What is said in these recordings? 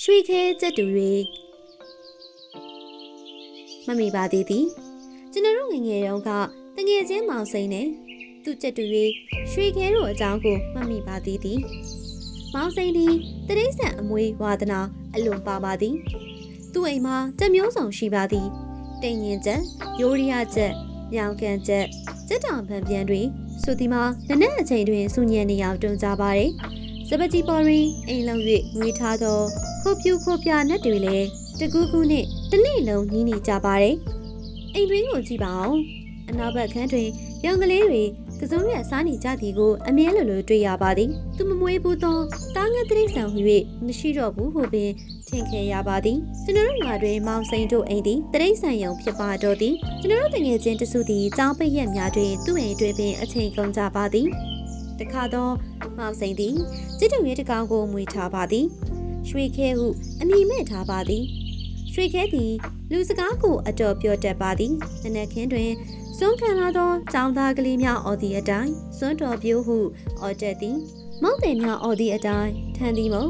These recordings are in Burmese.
ရွှေခဲကြက်တူတွေမမိပါသေးသည်ကျွန်တော်တို့ငယ်ငယ်တုန်းကတငယ်ချင်းမောင်စိန်နဲ့သူ့ကြက်တူတွေရွှေခဲတို့အကြောင်းကိုမမိပါသေးသည်မောင်စိန်သည်တရိษံအမွေဝါဒနာအလွန်ပါပါသည်သူ့အိမ်မှာကြက်မျိုးစုံရှိပါသည်တိန်ငင်ကြက်ရိုးရီးယားကြက်ညောင်ကန်ကြက်ကြက်တောင်ပန်ပြန်တွေဆိုဒီမှာနနက်အချိန်တွင်စူညံနေရောက်တွန်းကြပါတယ်စပကြီးပေါ်ရင်အိမ်လုံး၍ငွေထားသောခုတ်ပြူခုတ်ပြနက်တွေလည်းတကူးကူးနဲ့တနေ့လုံးညီးနေကြပါတယ်အိမ်တွင်းကိုကြည့်ပါအောင်အနောက်ဘက်ခန်းတွင်ရောင်ကလေးတွေကစုံရစားနေကြသည်ကိုအမြဲလိုလိုတွေ့ရပါသည်သူမမွေးဘူးသောတားငှက်တိရစ္ဆာန်ဟူ၍မရှိတော့ဘူးဟုပင်ထင်ခဲ့ရပါသည်ကျွန်တော်တို့ငါတွင်မောင်စိန်တို့အိမ်သည်တိရစ္ဆာန်ယုံဖြစ်ပါတော့သည်ကျွန်တော်တို့တငယ်ချင်းတစုသည်ကြောင်းပိတ်ရက်များတွင်သူ့အိမ်တွင်ပင်အချိန်ကုန်ကြပါသည်တခါတော့မောင်စိန်သည်จิตတူရဲတကောင်ကိုမွေထားပါသည်ရွှေခဲဟုအမည်မဲ့ထားပါသည်ရွှေခဲသည်လူစကားကိုအတော်ပြောတတ်ပါသည်နနက်ခင်းတွင်စွန့်ခံလာသောကျောင်းသားကလေးများအော်သည့်အတိုင်းစွန့်တော်ပြိုးဟုအော်တတ်သည်မုတ်တယ်များအော်သည့်အတိုင်းထန်သည်မုံ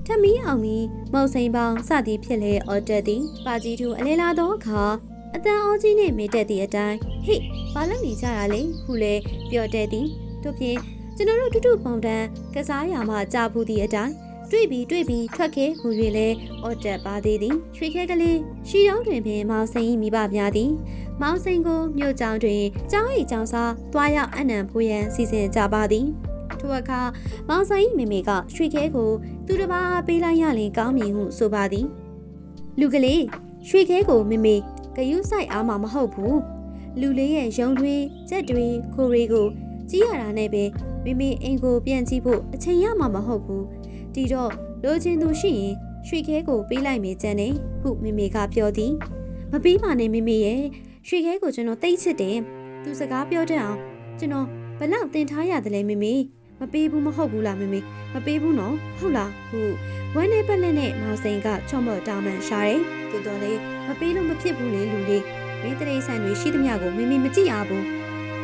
ထမီးအောင်သည်မုတ်စိန်ပေါင်းစသည်ဖြစ်လေအော်တတ်သည်ပါကြီးသူအလဲလာသောအခါအတန်အောကြီးနှင့်မေးတတ်သည့်အတိုင်းဟိဘာလုပ်နေကြတာလဲဟုလဲပြောတတ်သည်တို့ဖြင့်ကျွန်တော်တို့တူတူပုံတန်းကစားရမှကြာဖူးသည့်အတိုင်းတွေ့ပြီးထွက်ခဲ့ဟူ၍လဲအော်တက်ပါသေးသည်ရွှေခဲကလေးရှီရောင်းတွင်ပင်မောင်စိန်၏မိဘများသည်မောင်စိန်ကိုမြို့ကျောင်းတွင်ကျောင်း၏ကျောင်းစားသွားရောက်အနံဖိုးရန်စီစဉ်ကြပါသည်ထိုအခါမောင်စိန်၏မိမိကရွှေခဲကိုသူတစ်ပါးပေးလိုက်ရလင်ကောင်းမည်ဟုဆိုပါသည်လူကလေးရွှေခဲကိုမိမိဂယုဆိုင်အားမှမဟုတ်ဘူးလူလေးရဲ့ရုံတွေကြက်တွေခိုးတွေကိုကြည့်ရတာနဲ့ပဲမိမိအိမ်ကိုပြန်ကြည့်ဖို့အချိန်ရမှာမဟုတ်ဘူးဒီတော့လိုချင်သူရှိရင်ရွှေခဲကိုပေးလိုက်မေကြံနေဟုမိမိကပြောသည်မပေးပါနဲ့မိမိရဲ့ရွှေခဲကိုကျွန်တော်သိချစ်တယ်သူစကားပြောတတ်အောင်ကျွန်တော်ဘလောက်တင်ထားရတယ်လဲမိမိမပေးဘူးမဟုတ်ဘူးလားမိမိမပေးဘူးနော်ဟုတ်လားဟုဝမ်းနဲ့ပတ်လက်နဲ့မောင်စိန်ကချော့မော့တောင်းပန်ရှာတယ်သူတော်လေးမပေးလို့မဖြစ်ဘူးလေလူလေးမင်းတရိษံတွေရှိသမျှကိုမိမိမကြည့်ရဘူး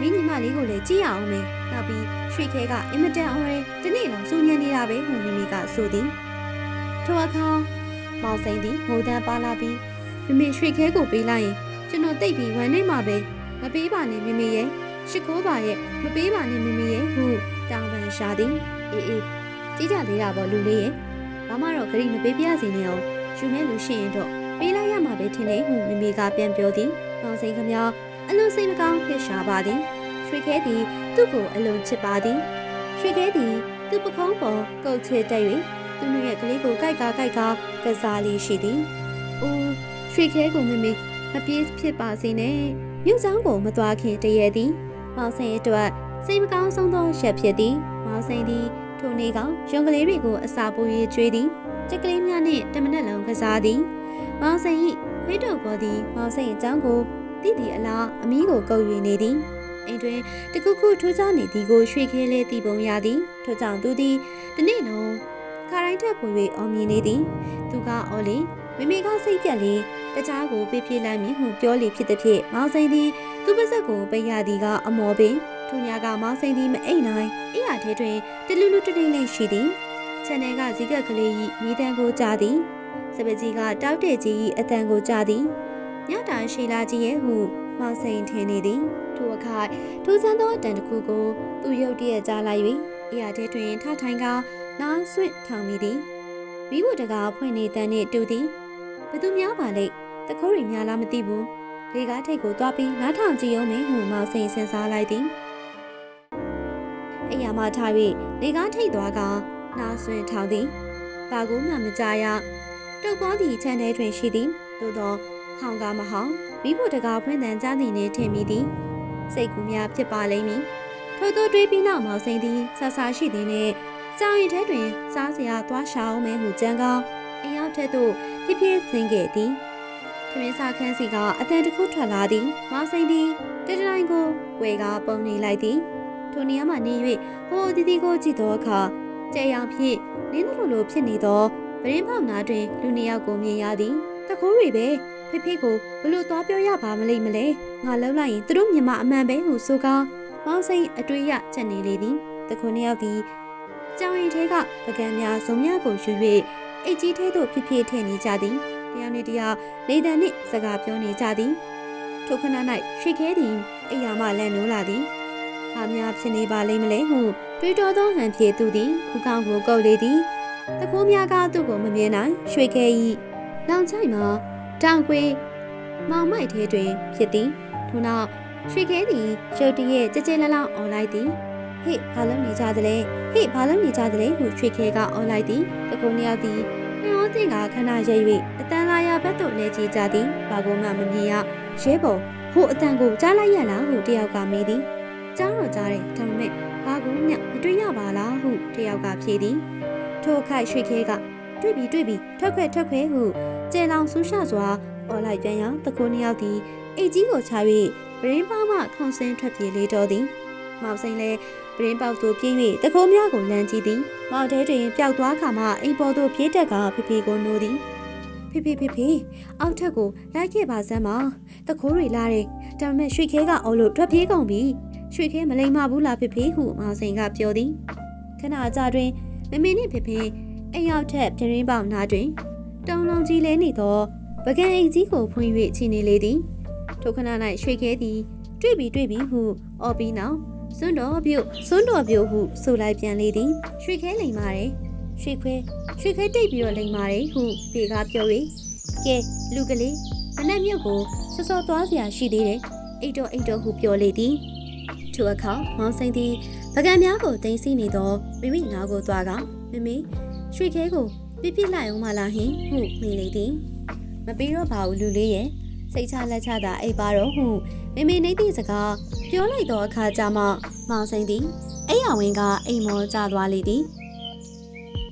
မင်းညီမလေးကိုလည်းကြည့်ရအောင်မေနောက်ပြီးရွှေခဲကအင်မတန်အောင်ရဲဒီနေ့လုံးစူညံနေတာပဲဟုမိမိကဆိုသည်ထိုအခါမောင်စိန်သည်ငိုတန်းပါလာပြီးမိမိရွှေခဲကိုပေးလိုက်ရင်ကျွန်တော်တိတ်ပြီးဝမ်းနေမှာပဲမပေးပါနဲ့မိမိရဲ့ရှိခိုးပါရဲ့မပေးပါနဲ့မိမိရဲ့ဟုတောင်းပန်ရှာသည်အေးကြည့်ကြသေးတာပေါ့လူလေးရဲ့ဘာမှတော့ဂရိမပေးပြစီနေအောင်ယူမဲ့လူရှိရင်တော့ပေးလိုက်ရမှာပဲထင်တယ်ဟုမိမိကပြန်ပြောသည်မောင်စိန်ခမအလွန်စိတ်မကောင်းဖြစ်ရှာပါသည်ရွှေခဲသည်သူ့ကိုအလွန်ချစ်ပါသည်ရွှေခဲသည်သူ့ပခုံးပေါ်ကုတ်ချစ်တက်၍သူ့ရဲ့ကလေးကိုကြိုက်ကကစားလေးရှိသည်။အိုးရွှေခဲကိုမမေမပြေးဖြစ်ပါစေနဲ့မြို့ဆောင်ကိုမသွားခင်တရေသည်မောင်စိန်အတွက်စိတ်မကောင်းဆုံးသောရက်ဖြစ်သည်မောင်စိန်သည်ထိုနေ့ကရုံကလေးတွေကိုအစာပိုးရေးကျွေးသည်ကြက်ကလေးများနှင့်တမနက်လုံးကစားသည်မောင်စိန်၏ခွေးတော်ပေါ်သည်မောင်စိန်အကြောင်းကိုတိတိအလားအမီးကိုကုပ်၍နေသည်အိမ်တွင်တခုခုထိုးချနေသည်ကိုရွှေခဲလေးတီးပုံရသည်ထို့ကြောင့်သူသည်ဒီနေ့လုံးခါတိုင်းထက်ပို၍အော်မြင်နေသည်သူကအော်လေမိမိကစိတ်ပြက်လေတခြားကိုပြေးပြေးလိုက်မည်ဟုပြောလေဖြစ်သည်ဖြင့်မောင်စိန်သည်သူ့ပါဇက်ကိုပိတ်ရသည်ကအမောပင်ထိုညကမောင်စိန်သည်မအိမ်နိုင်အိယာထဲတွင်တလူလူတတိလေးရှိသည်ခြံထဲကဇီးကက်ကလေး၏မိတန်းကိုကြားသည်စပကြီးကတောက်တဲ့ကြီး၏အတန်ကိုကြားသည်ညတာရှိလာကြီးရဲ့ဟုမောင်စိန်ထင်နေသည်ထိုအခါထူးဆန်းသောအတန်တစ်ခုကိုသူရုတ်တရက်ကြားလိုက်၍အိယာထဲတွင်ထထိုင်ကနားဆွင့်ထောင်မိသည်မိဖို့တကားဖွင့်နေတန်းနှင့်တူသည်ဘသူများပါလိမ့်တခိုးရီများလားမသိဘူးလေကားထိတ်ကိုသွားပြီးနားထောင်ကြည့်အောင်မင်းဟုမောင်စိန်စဉ်းစားလိုက်သည်အိယာမှထား၍လေကားထိတ်သွားကနားဆွင့်ထောင်သည်ဘာကိုမှမကြားရတုတ်ပေါ်သည့်ခြံထဲတွင်ရှိသည်သို့သောဟောင်ကမဟောင်မိဖို့တကားဖွင့်တန်းကြားသည်နှင့်ထင်မိသည်စိတ်ကူးများဖြစ်ပါလိမ့်မည်ထို့သောတွေးပြီးနောက်မောင်စိန်သည်ဆဆရှိသည်နှင့်ကြောင်ရင်ထဲတွင်စားစရာသွားရှာအောင်မဲဟုကြံကောင်းအိမ်ရောက်ထက်သို့ဖြည်းဖြည်းဆင်းခဲ့သည်ထမင်းစားခန်းစီကအတန်တစ်ခုထွက်လာသည်မောင်စိန်သည်တတိုင်းကို꿰ကပုံနေလိုက်သည်ထိုနေရာမှနေ၍ဟိုတီတီကိုကြည့်သောအခါကြဲရောင်ဖြင့်လင်းလိုဖြစ်နေသောဗရင်ပေါက်နာတွင်လူနှစ်ယောက်ကိုမြင်ရသည်တခိုးတွေပဲဖေကိုဘလို့သွားပြောရပါမလိမ့်မလဲငါလှုပ်လိုက်ရင်သူတို့မြင်မအမှန်ပဲဟုဆိုကာမောင်စိန်အတွေ့ရချက်နေလေသည်တခိုးနှစ်ယောက်သည်ကြောင်ရင်ထဲကပကံများစုံများကိုယူ၍ အိတ်ကြီးထဲသို့ဖြစ်ဖြစ်ထည့်နေကြသည်တယောက်နှင့်တယောက်လေတံနှင့်စကားပြောနေကြသည်ထိုခဏ၌ရွှေခဲသည်အိယာမှလန့်နိုးလာသည်ဘာများဖြစ်နေပါလိမ့်မလဲဟုတွေးတောသောဟန်ဖြင့်သူသည်ခုကောင်းကိုကုတ်လေသည်တခိုးများကသူ့ကိုမမြင်နိုင်ရွှေခဲ၏လောင်ချိုက်မှာတောင်ကွေမောင်မိုက်ထဲတွင်ဖြစ်သည်ထို့နောက်ရွှေခဲသည်ရုတ်တရက်ကြဲကြဲလလောင်អော်လိုက်သည်ဟေ့ဘာလုပ်နေကြသလဲဟေ့ဘာလုပ်နေကြသလဲဟုရွှေခဲကអော်လိုက်သည်တခိုးနှစ်ယောက်သည်နှောတင်ကခဏရိပ်၍အတန်လာရဘက်သို့လဲကြည့်ကြသည်ဘာကိုမှမမြင်ရရဲဘော်ဟိုအတန်ကိုကြားလိုက်ရလားဟုတယောက်ကမေးသည်ကြားတော့ကြားတယ်ဒါပေမဲ့ဘာကိုမျှမတွေ့ရပါလားဟုတယောက်ကဖြေသည်ထိုအခါရွှေခဲကတွေ့ပြီထွက်ခွဲဟုကျဲလောင်ဆူးရှစွာအော်လိုက်ပြန်ရာတခိုးနှစ်ယောက်သည်အိတ်ကြီးကိုချ၍ပရင်းပေါမှခေါင်းဆင်းထွက်ပြေးလေတော့သည်မောင်စိန်လည်းပရင်းပေါသို့ပြေး၍တခိုးများကိုလမ်းကြည့်သည်မောင်တဲတွင်ပျောက်သွားခါမှအိမ်ပေါ်သို့ပြေးတက်ကဖေကိုနိုးသည်ဖေအောက်ထက်ကိုလိုက်ခဲ့ပါစမ်းပါတခိုးတွေလာတယ်ဒါပေမဲ့ရွှေခဲကအော်လို့ထွက်ပြေးကုန်ပြီရွှေခဲမလိမ္မာဘူးလားဖေဟုမောင်စိန်ကပြောသည်ခဏအကြာတွင်မမေနှင့်ဖေအိမ်ရောက်ထက်ပြရင်းပေါနာတွင်တုံလုံးကြီးလဲနေသောပကံအိတ်ကြီးကိုဖွင့်၍ချီနေလေသည်ထိုခဏ၌ရွှေခဲသည်တွေ့ပြီဟုအော်ပြီးနောက်စွန်းတော်ပြုတ်ဟုဆိုလိုက်ပြန်လေသည်ရွှေခဲလိမ်ပါတယ်ရွှေခဲတိတ်ပြီးတော့လိမ်ပါတယ်ဟုဖေကပြော၍ကဲလူကလေးမနက်မြုပ်ကိုစောသွားစရာရှိသေးတယ်အိတ်တော်ဟုပြောလေသည်ထိုအခါမောင်စိန်သည်ပကံများကိုတင်စီနေသောမိမိနားကိုသွားကမမေရွှေခဲကိုပြလိုက်အောင်မလားဟင်ဟုမေးလေသည်မပြီးတော့ပါဘူးလူလေးရဲ့စိတ်ချလက်ချတာအိပ်ပါတော့ဟုမေနေသည့်စကားပြောလိုက်သောအခါကျမှမောင်စိန်သည်အိယာဝင်းကအိမ်မောကျသွားလေသည်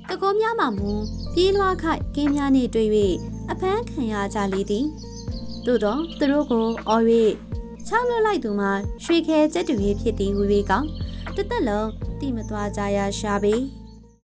တကောများမှမူပြေးလွှားခိုက်ကင်းများနှင့်တွေ့၍အဖမ်းခံရကြလေသည်သို့တော့သူတို့ကိုအော်၍ချောင်းလွတ်လိုက်သူမှာရွှေခဲကျက်တူရေးဖြစ်သည်ဟူ၍ကတသက်လုံးတိမသွားကြရရှာပေ